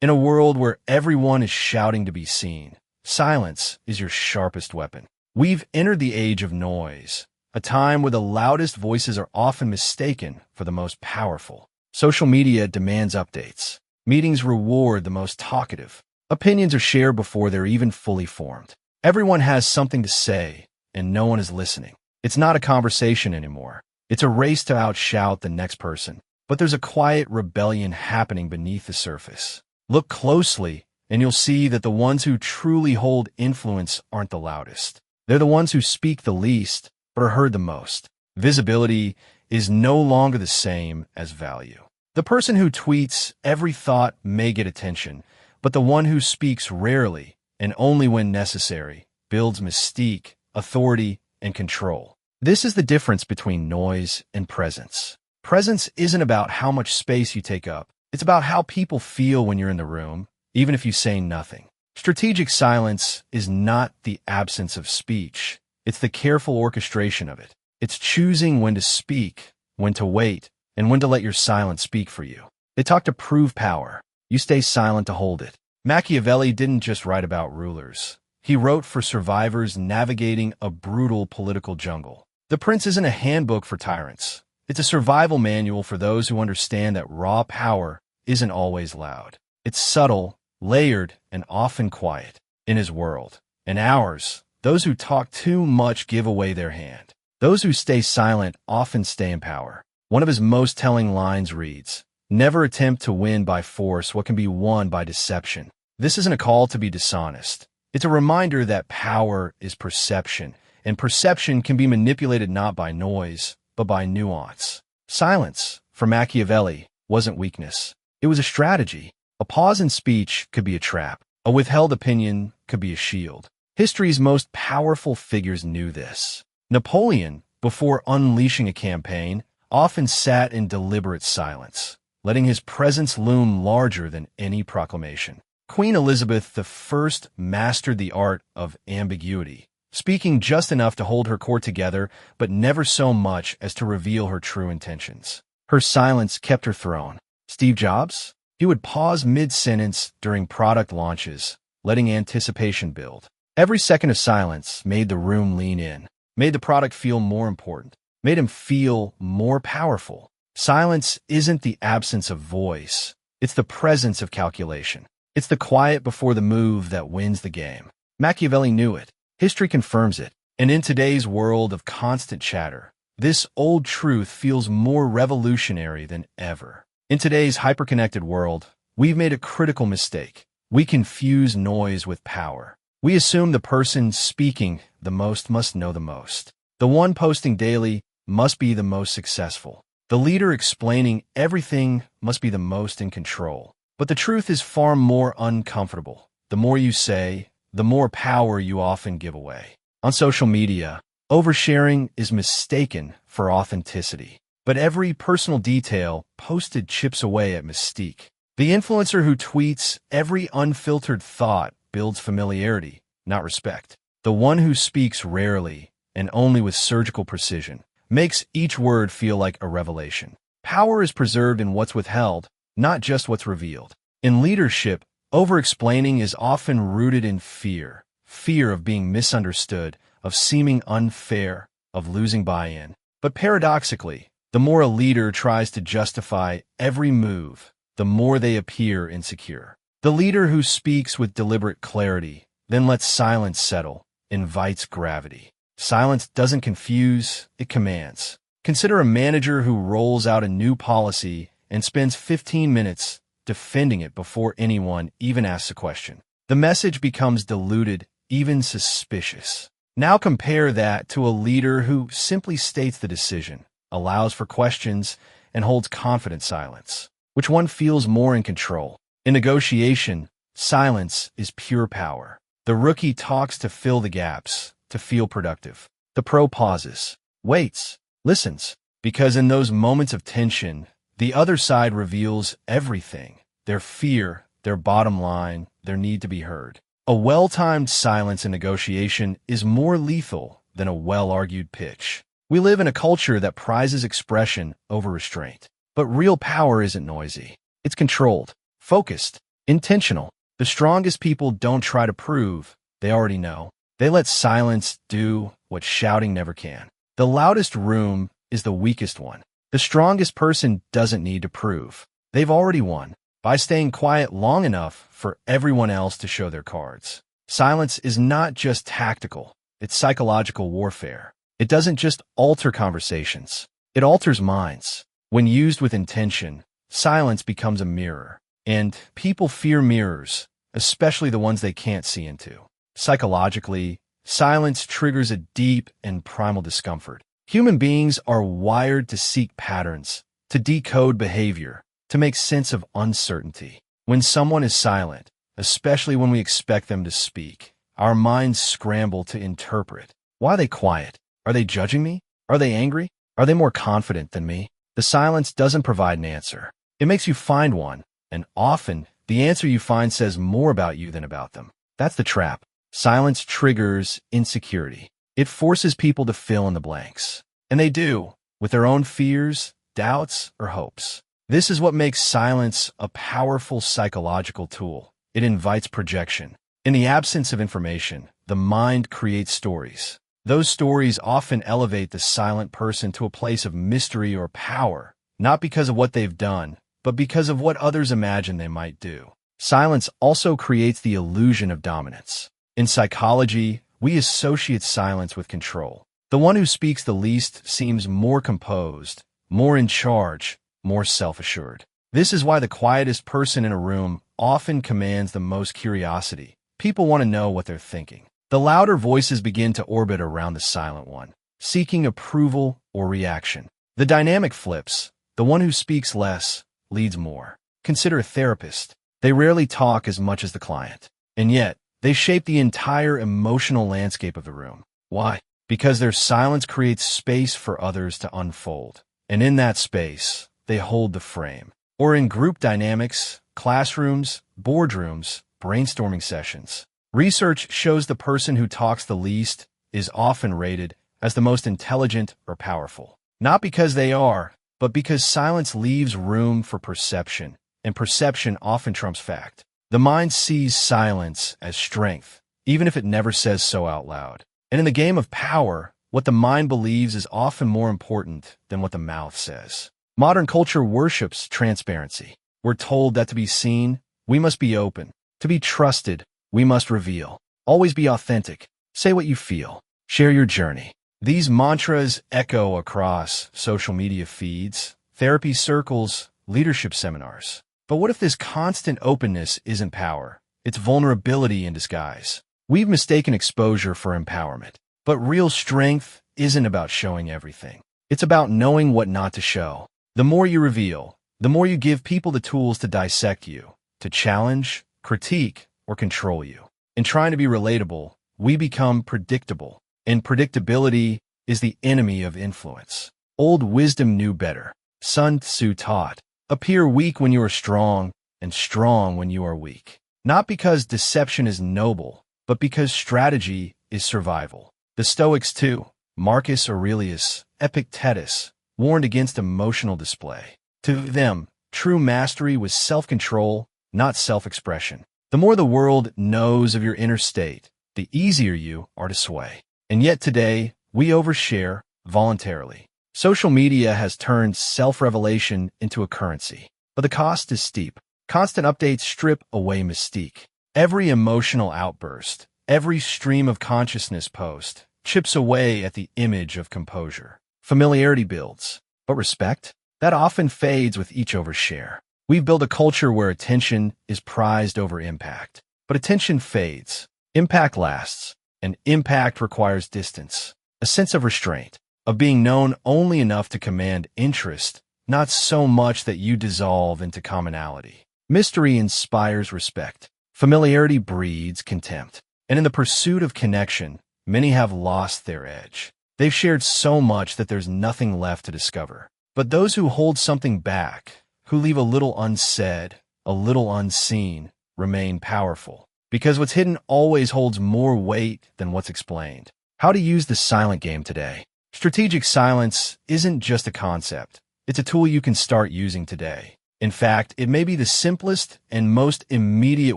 In a world where everyone is shouting to be seen, silence is your sharpest weapon. We've entered the age of noise, a time where the loudest voices are often mistaken for the most powerful. Social media demands updates. Meetings reward the most talkative. Opinions are shared before they're even fully formed. Everyone has something to say, and no one is listening. It's not a conversation anymore. It's a race to outshout the next person. But there's a quiet rebellion happening beneath the surface. Look closely, and you'll see that the ones who truly hold influence aren't the loudest. They're the ones who speak the least, but are heard the most. Visibility is no longer the same as value. The person who tweets every thought may get attention, but the one who speaks rarely, and only when necessary, builds mystique, authority, and control. This is the difference between noise and presence. Presence isn't about how much space you take up. It's about how people feel when you're in the room, even if you say nothing. Strategic silence is not the absence of speech. It's the careful orchestration of it. It's choosing when to speak, when to wait, and when to let your silence speak for you. They talk to prove power. You stay silent to hold it. Machiavelli didn't just write about rulers. He wrote for survivors navigating a brutal political jungle. The Prince isn't a handbook for tyrants. It's a survival manual for those who understand that raw power isn't always loud. It's subtle, layered, and often quiet. In his world, in ours, those who talk too much give away their hand. Those who stay silent often stay in power. One of his most telling lines reads, "Never attempt to win by force what can be won by deception." This isn't a call to be dishonest. It's a reminder that power is perception, and perception can be manipulated not by noise, but by nuance. Silence, for Machiavelli, wasn't weakness. It was a strategy. A pause in speech could be a trap. A withheld opinion could be a shield. History's most powerful figures knew this. Napoleon, before unleashing a campaign, often sat in deliberate silence, letting his presence loom larger than any proclamation. Queen Elizabeth I mastered the art of ambiguity, speaking just enough to hold her court together, but never so much as to reveal her true intentions. Her silence kept her throne. Steve Jobs? He would pause mid-sentence during product launches, letting anticipation build. Every second of silence made the room lean in, made the product feel more important, made him feel more powerful. Silence isn't the absence of voice. It's the presence of calculation. It's the quiet before the move that wins the game. Machiavelli knew it. History confirms it, and in today's world of constant chatter, this old truth feels more revolutionary than ever. In today's hyper-connected world, we've made a critical mistake. We confuse noise with power. We assume the person speaking the most must know the most. The one posting daily must be the most successful. The leader explaining everything must be the most in control. But the truth is far more uncomfortable. The more you say, the more power you often give away. On social media, oversharing is mistaken for authenticity. But every personal detail posted chips away at mystique. The influencer who tweets every unfiltered thought builds familiarity, not respect. The one who speaks rarely, and only with surgical precision, makes each word feel like a revelation. Power is preserved in what's withheld, not just what's revealed. In leadership, over-explaining is often rooted in fear. Fear of being misunderstood, of seeming unfair, of losing buy-in. But paradoxically, the more a leader tries to justify every move, the more they appear insecure. The leader who speaks with deliberate clarity, then lets silence settle, invites gravity. Silence doesn't confuse, it commands. Consider a manager who rolls out a new policy and spends 15 minutes defending it before anyone even asks a question. The message becomes diluted, even suspicious. Now compare that to a leader who simply states the decision, allows for questions, and holds confident silence. Which one feels more in control? In negotiation, silence is pure power. The rookie talks to fill the gaps, to feel productive. The pro pauses, waits, listens, because in those moments of tension, the other side reveals everything, their fear, their bottom line, their need to be heard. A well-timed silence in negotiation is more lethal than a well-argued pitch. We live in a culture that prizes expression over restraint. But real power isn't noisy. It's controlled, focused, Intentional. The strongest people don't try to prove, they already know. They let silence do what shouting never can. The loudest room is the weakest one. The strongest person doesn't need to prove. They've already won by staying quiet long enough for everyone else to show their cards. Silence is not just tactical, it's psychological warfare. It doesn't just alter conversations, it alters minds. When used with intention, silence becomes a mirror. And people fear mirrors, especially the ones they can't see into. Psychologically, silence triggers a deep and primal discomfort. Human beings are wired to seek patterns, to decode behavior, to make sense of uncertainty. When someone is silent, especially when we expect them to speak, our minds scramble to interpret. Why are they quiet? Are they judging me? Are they angry? Are they more confident than me? The silence doesn't provide an answer. It makes you find one, and often, the answer you find says more about you than about them. That's the trap. Silence triggers insecurity. It forces people to fill in the blanks. And they do, with their own fears, doubts, or hopes. This is what makes silence a powerful psychological tool. It invites projection. In the absence of information, the mind creates stories. Those stories often elevate the silent person to a place of mystery or power, not because of what they've done, but because of what others imagine they might do. Silence also creates the illusion of dominance. In psychology, we associate silence with control. The one who speaks the least seems more composed, more in charge, more self-assured. This is why the quietest person in a room often commands the most curiosity. People want to know what they're thinking. The louder voices begin to orbit around the silent one, seeking approval or reaction. The dynamic flips. The one who speaks less leads more. Consider a therapist. They rarely talk as much as the client. And yet, they shape the entire emotional landscape of the room. Why? Because their silence creates space for others to unfold. And in that space, they hold the frame. Or in group dynamics, classrooms, boardrooms, brainstorming sessions. Research shows the person who talks the least is often rated as the most intelligent or powerful. Not because they are, but because silence leaves room for perception, and perception often trumps fact. The mind sees silence as strength, even if it never says so out loud. And in the game of power, what the mind believes is often more important than what the mouth says. Modern culture worships transparency. We're told that to be seen, we must be open. To be trusted, we must reveal. Always be authentic. Say what you feel. Share your journey. These mantras echo across social media feeds, therapy circles, leadership seminars. But what if this constant openness isn't power? It's vulnerability in disguise. We've mistaken exposure for empowerment. But real strength isn't about showing everything. It's about knowing what not to show. The more you reveal, the more you give people the tools to dissect you, to challenge, critique, or control you. In trying to be relatable, we become predictable. And predictability is the enemy of influence. Old wisdom knew better. Sun Tzu taught, appear weak when you are strong, and strong when you are weak. Not because deception is noble, but because strategy is survival. The Stoics too, Marcus Aurelius, Epictetus, warned against emotional display. To them, true mastery was self-control, not self-expression. The more the world knows of your inner state, the easier you are to sway. And yet today, we overshare voluntarily. Social media has turned self-revelation into a currency, but the cost is steep. Constant updates strip away mystique. Every emotional outburst, every stream of consciousness post, chips away at the image of composure. Familiarity builds, but respect? That often fades with each overshare. We've built a culture where attention is prized over impact. But attention fades. Impact lasts. And impact requires distance, a sense of restraint, of being known only enough to command interest, not so much that you dissolve into commonality. Mystery inspires respect. Familiarity breeds contempt. And in the pursuit of connection, many have lost their edge. They've shared so much that there's nothing left to discover. But those who hold something back, who leave a little unsaid, a little unseen, remain powerful. Because what's hidden always holds more weight than what's explained. How to use the silent game today. Strategic silence isn't just a concept. It's a tool you can start using today. In fact, it may be the simplest and most immediate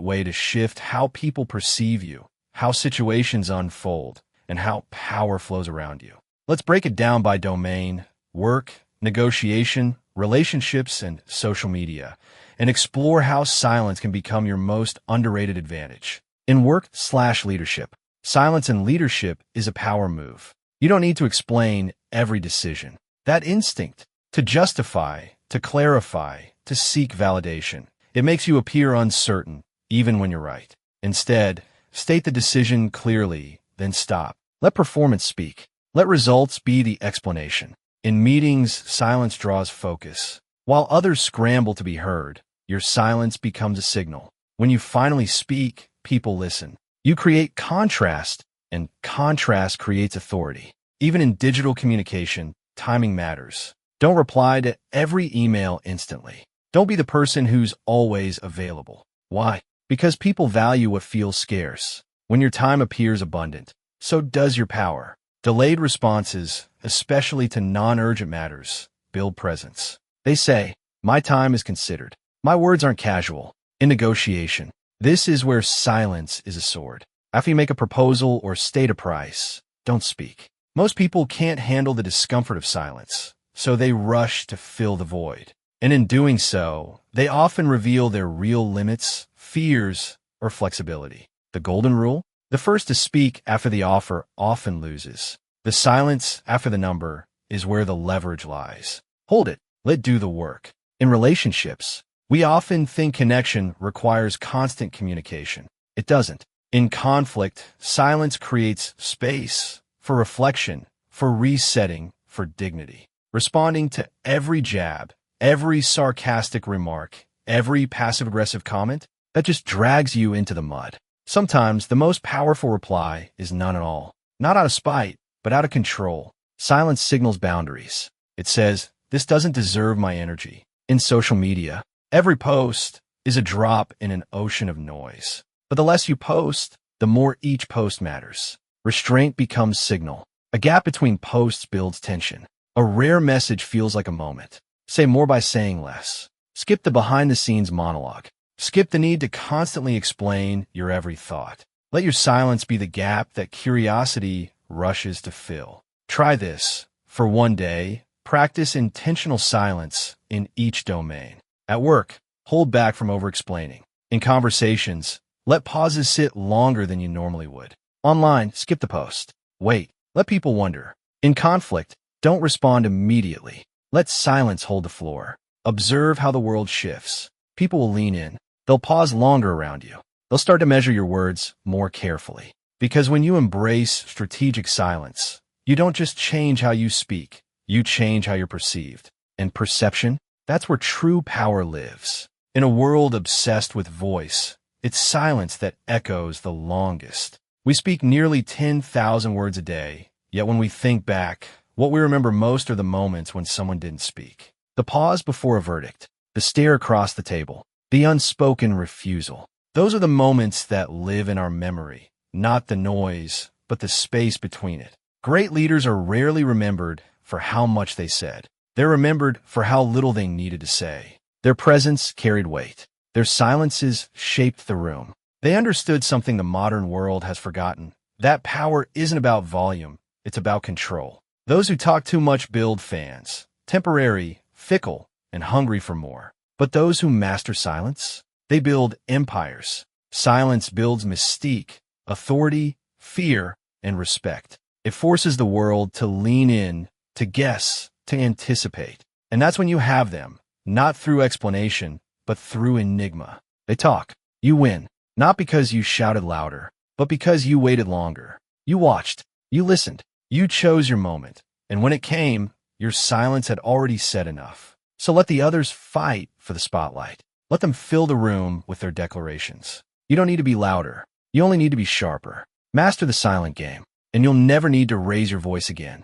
way to shift how people perceive you, how situations unfold, and how power flows around you. Let's break it down by domain: work, negotiation, relationships, and social media, and explore how silence can become your most underrated advantage. In work/leadership, silence in leadership is a power move. You don't need to explain every decision. That instinct to justify, to clarify, to seek validation, it makes you appear uncertain, even when you're right. Instead, state the decision clearly, then stop. Let performance speak. Let results be the explanation. In meetings, silence draws focus. While others scramble to be heard, your silence becomes a signal. When you finally speak, people listen. You create contrast, and contrast creates authority. Even in digital communication, timing matters. Don't reply to every email instantly. Don't be the person who's always available. Why? Because people value what feels scarce. When your time appears abundant, so does your power. Delayed responses, especially to non-urgent matters, build presence. They say, "My time is considered. My words aren't casual." In negotiation, this is where silence is a sword. After you make a proposal or state a price, don't speak. Most people can't handle the discomfort of silence, so they rush to fill the void. And in doing so, they often reveal their real limits, fears, or flexibility. The golden rule? The first to speak after the offer often loses. The silence after the number is where the leverage lies. Hold it. Let do the work. In relationships, we often think connection requires constant communication. It doesn't. In conflict, silence creates space for reflection, for resetting, for dignity. Responding to every jab, every sarcastic remark, every passive-aggressive comment, that just drags you into the mud. Sometimes the most powerful reply is none at all. Not out of spite, but out of control. Silence signals boundaries. It says, "This doesn't deserve my energy." In social media, every post is a drop in an ocean of noise. But the less you post, the more each post matters. Restraint becomes signal. A gap between posts builds tension. A rare message feels like a moment. Say more by saying less. Skip the behind-the-scenes monologue. Skip the need to constantly explain your every thought. Let your silence be the gap that curiosity rushes to fill. Try this. For one day, practice intentional silence in each domain. At work, hold back from over-explaining. In conversations, let pauses sit longer than you normally would. Online, skip the post. Wait. Let people wonder. In conflict, don't respond immediately. Let silence hold the floor. Observe how the world shifts. People will lean in. They'll pause longer around you. They'll start to measure your words more carefully. Because when you embrace strategic silence, you don't just change how you speak, you change how you're perceived. And perception, that's where true power lives. In a world obsessed with voice, it's silence that echoes the longest. We speak nearly 10,000 words a day, yet when we think back, what we remember most are the moments when someone didn't speak. The pause before a verdict, the stare across the table, the unspoken refusal. Those are the moments that live in our memory, not the noise, but the space between it. Great leaders are rarely remembered for how much they said. They're remembered for how little they needed to say. Their presence carried weight. Their silences shaped the room. They understood something the modern world has forgotten. That power isn't about volume, it's about control. Those who talk too much build fans, temporary, fickle, and hungry for more. But those who master silence, they build empires. Silence builds mystique, authority, fear, and respect. It forces the world to lean in, to guess, to anticipate. And that's when you have them, not through explanation, but through enigma. They talk. You win. Not because you shouted louder, but because you waited longer. You watched. You listened. You chose your moment. And when it came, your silence had already said enough. So let the others fight for the spotlight. Let them fill the room with their declarations. You don't need to be louder. You only need to be sharper. Master the silent game, and you'll never need to raise your voice again.